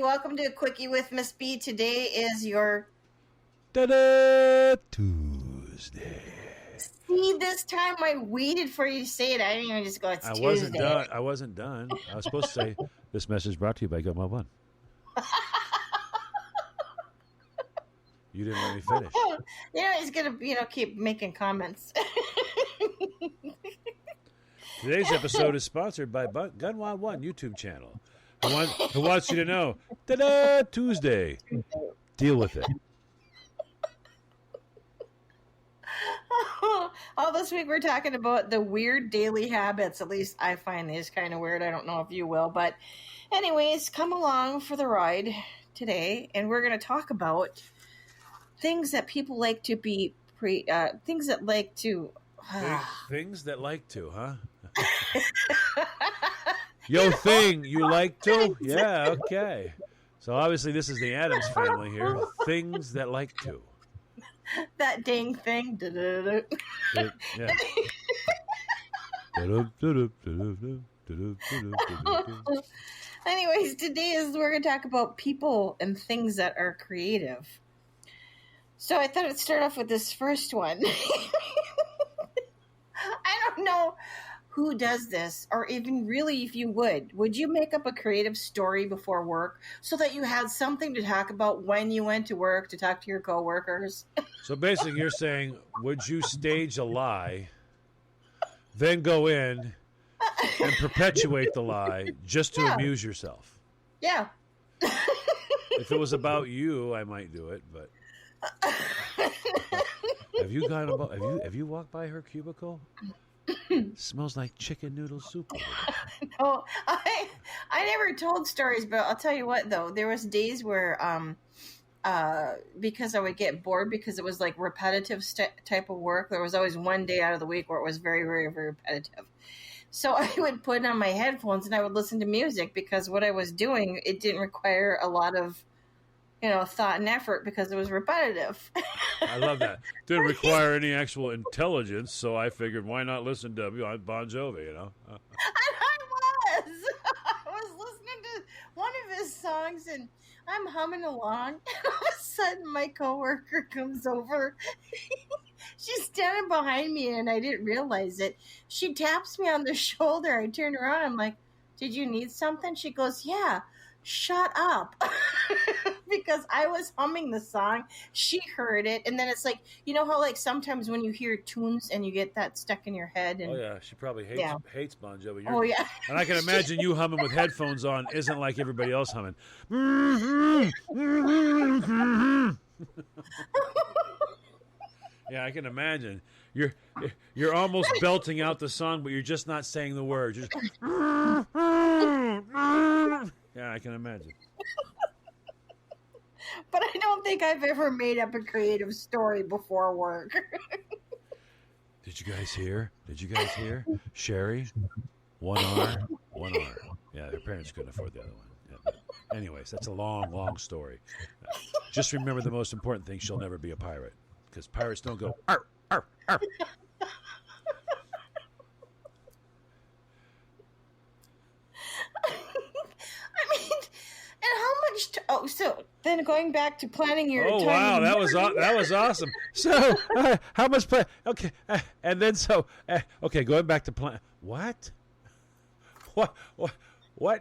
Welcome to a Quickie with Miss B. Today is your Ta-da! Tuesday. See, this time I waited for you to say it. I didn't even just go, it's Tuesday. I wasn't done. I was supposed to say, this message brought to you by Gummo One. You didn't let me finish. He's going to, keep making comments. Today's episode is sponsored by Gunwa One YouTube channel. Who wants you to know? Ta-da! Tuesday. Deal with it. All this week we're talking about the weird daily habits. At least I find these kind of weird. I don't know if you will. But anyways, come along for the ride today. And we're going to talk about things that people like to be things that like to... Things that like to, huh? You like to? Yeah, okay. So obviously this is the Addams family here. Things that like to. That dang thing. Yeah. Anyways, we're going to talk about people and things that are creative. So I thought I'd start off with this first one. I don't know who does this, or even really if you would you make up a creative story before work so that you had something to talk about when you went to work, to talk to your coworkers? So basically you're saying, would you stage a lie, then go in and perpetuate the lie just to amuse yourself? Yeah. If it was about you, I might do it, but have you walked by her cubicle? Smells like chicken noodle soup. No, I never told stories, but I'll tell you what though, there was days where because I would get bored because it was like repetitive type of work. There was always one day out of the week where it was very, very, very repetitive. So I would put on my headphones and I would listen to music because what I was doing, it didn't require a lot of thought and effort because it was repetitive. I love that. Didn't require any actual intelligence, so I figured why not listen to Bon Jovi, I was listening to one of his songs and I'm humming along and all of a sudden my coworker comes over. She's standing behind me and I didn't realize it. She taps me on the shoulder. I turn around. I'm like, did you need something? She goes, yeah. Shut up. Because I was humming the song, she heard it, and then it's like, how like sometimes when you hear tunes and you get that stuck in your head. And, oh yeah, she probably hates Bon Jovi. Oh yeah. And I can imagine you humming with headphones on isn't like everybody else humming. Yeah, I can imagine. You're almost belting out the song, but you're just not saying the words. You're just... Yeah, I can imagine. But I don't think I've ever made up a creative story before work. Did you guys hear? Sherry, one R. Yeah, her parents couldn't afford the other one. Yeah, but anyways, that's a long, long story. Just remember the most important thing, she'll never be a pirate. Because pirates don't go, arr, arr, arr. So then going back to planning your time. Oh wow, that was awesome. So how much plan? Okay, and then okay, going back to plan. What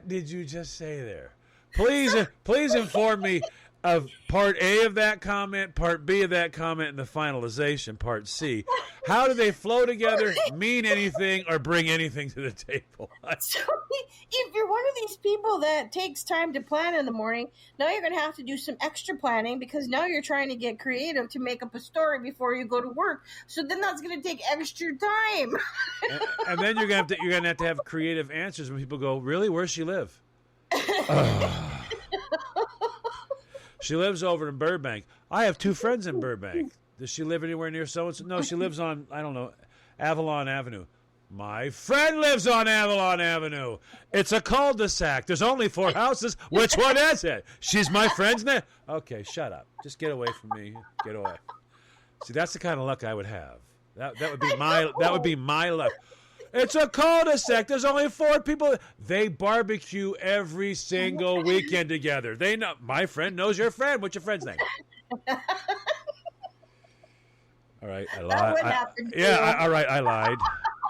did you just say there? Please inform me of part A of that comment, part B of that comment, and the finalization, part C. How do they flow together, mean anything, or bring anything to the table? So if you're one of these people that takes time to plan in the morning, now you're going to have to do some extra planning because now you're trying to get creative to make up a story before you go to work. So then that's going to take extra time. and then you're going to have creative answers when people go, really? Where's she live? She lives over in Burbank. I have 2 friends in Burbank. Does she live anywhere near so-and-so? No, she lives on, I don't know, Avalon Avenue. My friend lives on Avalon Avenue. It's a cul-de-sac. There's only 4 houses. Which one is it? She's my friend's name. Okay, shut up. Just get away from me. Get away. See, that's the kind of luck I would have. That would be my luck. It's a cul-de-sac. There's only 4 people. They barbecue every single weekend together. They know. My friend knows your friend. What's your friend's name? All right, I lied. All right, I lied.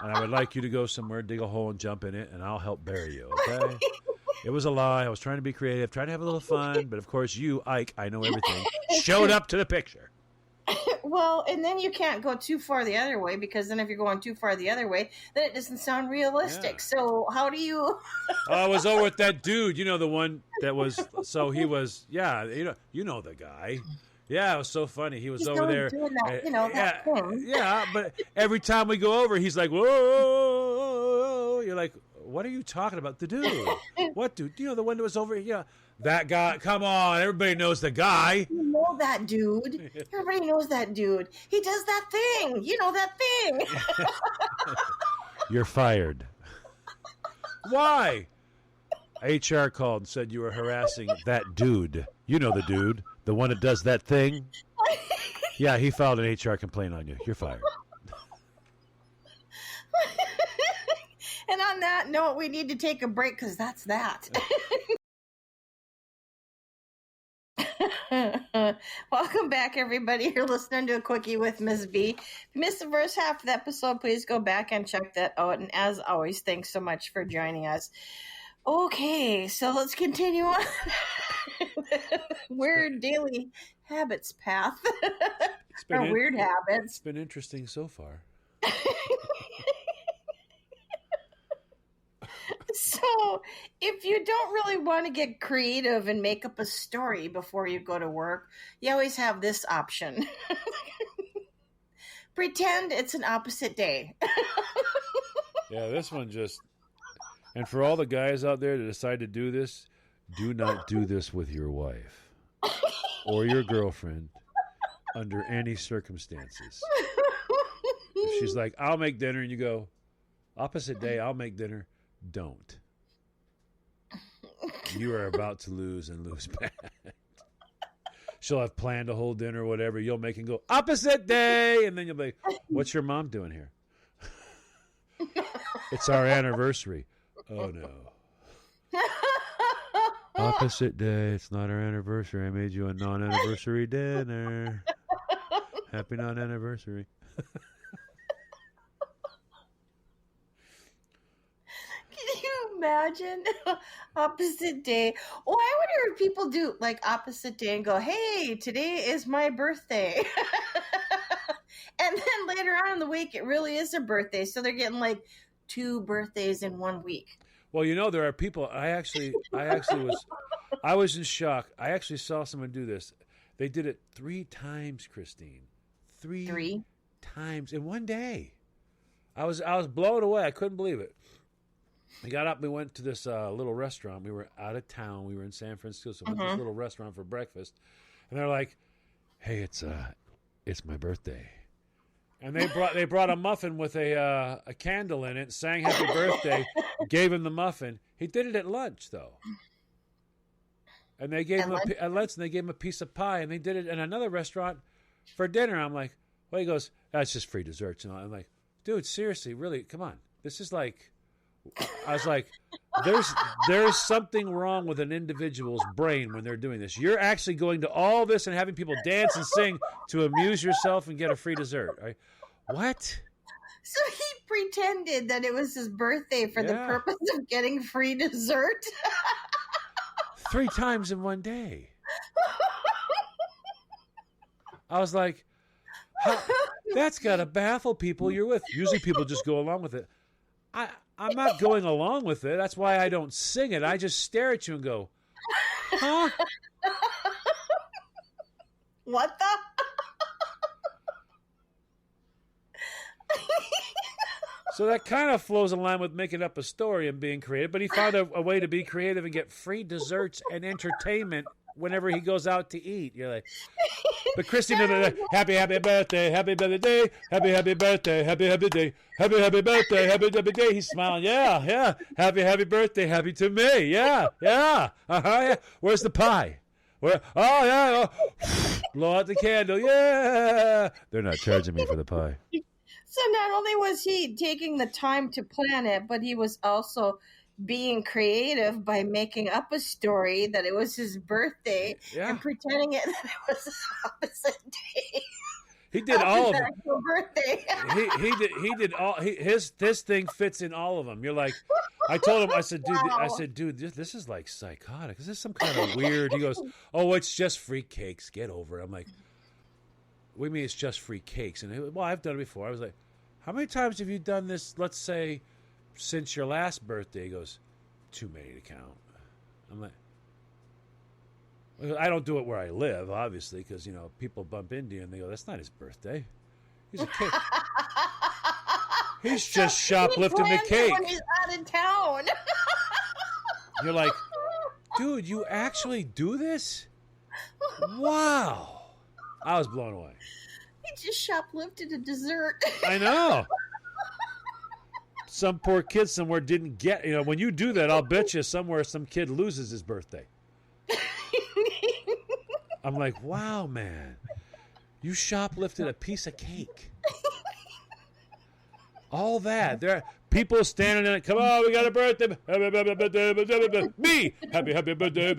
And I would like you to go somewhere, dig a hole, and jump in it, and I'll help bury you, okay? It was a lie. I was trying to be creative, trying to have a little fun, but of course you, Ike, I know everything, showed up to the picture. Well, and then you can't go too far the other way, because then if you're going too far the other way, then it doesn't sound realistic. Yeah. So how do you... I was over with that dude, the one that was, so he was, you know the guy. Yeah, it was so funny. He was He's over there. doing that, that thing. Yeah, but every time we go over, he's like, whoa. You're like, what are you talking about? The dude. What dude? The one that was over here. Yeah. That guy. Come on. Everybody knows the guy. You know that dude. Everybody knows that dude. He does that thing. You know that thing. You're fired. Why? HR called and said you were harassing that dude. You know the dude. The one that does that thing? Yeah, he filed an HR complaint on you. You're fired. And on that note, we need to take a break because that's that. Welcome back, everybody. You're listening to A Quickie with Ms. B. If you missed the first half of the episode, please go back and check that out. And as always, thanks so much for joining us. Okay, so let's continue on. Weird daily habits path. Or weird habits. It's been interesting so far. So, if you don't really want to get creative and make up a story before you go to work, you always have this option. Pretend it's an opposite day. Yeah, this one just... And for all the guys out there that decide to do this, do not do this with your wife or your girlfriend under any circumstances. If she's like, I'll make dinner, and you go, opposite day, I'll make dinner, don't. You are about to lose and lose bad. She'll have planned a whole dinner or whatever. You'll make and go, opposite day. And then you'll be like, what's your mom doing here? It's our anniversary. Oh, no. Opposite day. It's not our anniversary. I made you a non-anniversary dinner. Happy non-anniversary. Can you imagine? Opposite day. Oh, I wonder if people do like opposite day and go, hey, today is my birthday. And then later on in the week, it really is their birthday. So they're getting like 2 birthdays in 1 week. Well, there are people. I was in shock. I actually saw someone do this. They did it 3 times, Christine. 3 times in one day. I was blown away. I couldn't believe it. We got up. We went to this little restaurant. We were out of town. We were in San Francisco. So we went to this little restaurant for breakfast. And they're like, "Hey, it's my birthday." And they brought a muffin with a candle in it, sang happy birthday, gave him the muffin. He did it at lunch, though. And they gave him at lunch, and they gave him a piece of pie, and they did it in another restaurant for dinner. I'm like, well, he goes, that's just free desserts. And I'm like, dude, seriously, really, come on. This is like, I was like, there's something wrong with an individual's brain when they're doing this. You're actually going to all this and having people dance and sing to amuse yourself and get a free dessert. Right? What? So he pretended that it was his birthday for the purpose of getting free dessert. 3 times in one day. I was like, that's got to baffle people you're with. Usually people just go along with it. I'm not going along with it. That's why I don't sing it. I just stare at you and go, huh? What the? So that kind of flows in line with making up a story and being creative. But he found a way to be creative and get free desserts and entertainment whenever he goes out to eat. You're like, but Christine, happy birthday, happy birthday, happy birthday, happy day, happy birthday, happy day. He's smiling, yeah, happy birthday, happy to me, yeah, yeah. Where's the pie? Where? Oh yeah, blow out the candle, yeah. They're not charging me for the pie. So not only was he taking the time to plan it, but he was also being creative by making up a story that it was his birthday Yeah. and pretending it that it was his opposite day. He did all of his them. actual birthday. He did all. This thing fits in all of them. You're like, I told him. I said, dude, this is like psychotic. Is this some kind of weird? He goes, oh, it's just free cakes. Get over it. I'm like, what do you mean it's just free cakes? And well, I've done it before. I was like, how many times have you done this? Let's say, since your last birthday. He goes, too many to count. I'm like, I don't do it where I live, obviously, because, people bump into you and they go, that's not his birthday. He's a kid. He's just shoplifting the cake. When he's out of town. You're like, dude, you actually do this? Wow. I was blown away. He just shoplifted a dessert. I know. Some poor kid somewhere didn't get, when you do that, I'll bet you somewhere some kid loses his birthday. I'm like, wow, man. You shoplifted a piece of cake. All that. There are people standing in it. Come on, we got a birthday. Me. Happy birthday.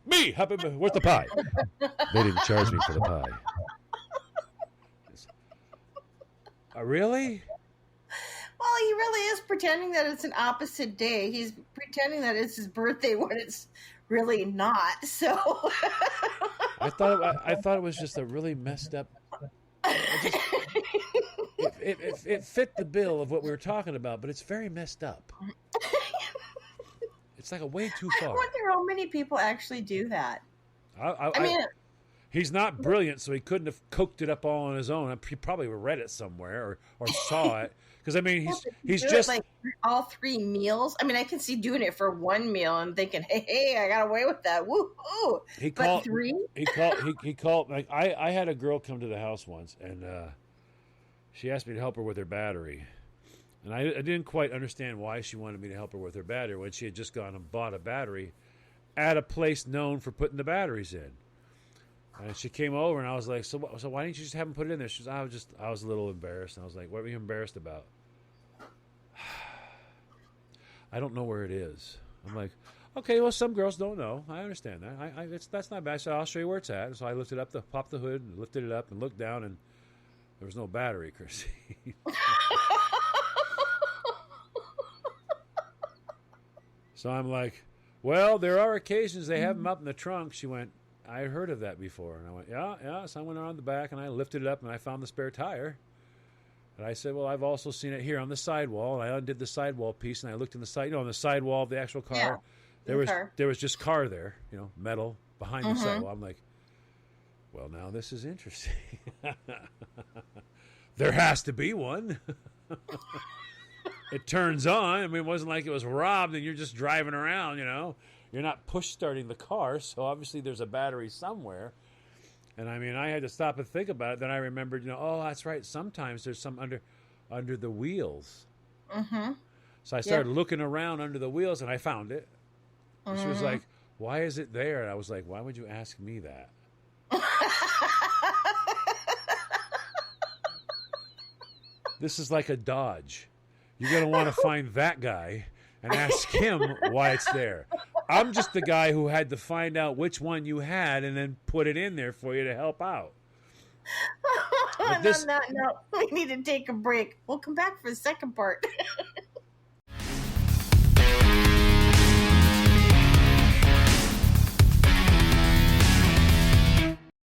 Me. Happy birthday. Where's the pie? They didn't charge me for the pie. Really? Well, he really is pretending that it's an opposite day. He's pretending that it's his birthday when it's really not. So I thought it was just a really messed up. It fit the bill of what we were talking about, but it's very messed up. It's like a way too far. I wonder how many people actually do that. I mean, he's not brilliant, so he couldn't have cooked it up all on his own. He probably read it somewhere or saw it. Because, I mean, he's just... like all 3 meals. I mean, I can see doing it for 1 meal and thinking, hey, I got away with that. Woo-hoo. But 3? He called... Like, I had a girl come to the house once, and she asked me to help her with her battery. And I didn't quite understand why she wanted me to help her with her battery when she had just gone and bought a battery at a place known for putting the batteries in. And she came over, and I was like, so why didn't you just have him put it in there? She was, I was a little embarrassed. And I was like, what were you embarrassed about? I don't know where it is. I'm like, okay, well, some girls don't know. I understand that. That's not bad. So I'll show you where it's at. So I lifted up, popped the hood, and lifted it up, and looked down, and there was no battery, Chrissy. So I'm like, well, there are occasions they have them up in the trunk. She went, I heard of that before. And I went, yeah. So I went around the back, and I lifted it up, and I found the spare tire. And I said, well, I've also seen it here on the sidewall. And I undid the sidewall piece, and I looked in the side, on the sidewall of the actual car. Yeah, there was just car there, metal behind the sidewall. I'm like, well, now this is interesting. There has to be one. It turns on. I mean, it wasn't like it was robbed and you're just driving around, You're not push starting the car, so obviously there's a battery somewhere. And I mean, I had to stop and think about it. Then I remembered, oh, that's right. Sometimes there's some under the wheels. Mm-hmm. So I started looking around under the wheels, and I found it. And she was like, why is it there? And I was like, why would you ask me that? This is like a Dodge. You're going to want to find that guy and ask him why it's there. I'm just the guy who had to find out which one you had and then put it in there for you to help out. No. We need to take a break. We'll come back for the second part.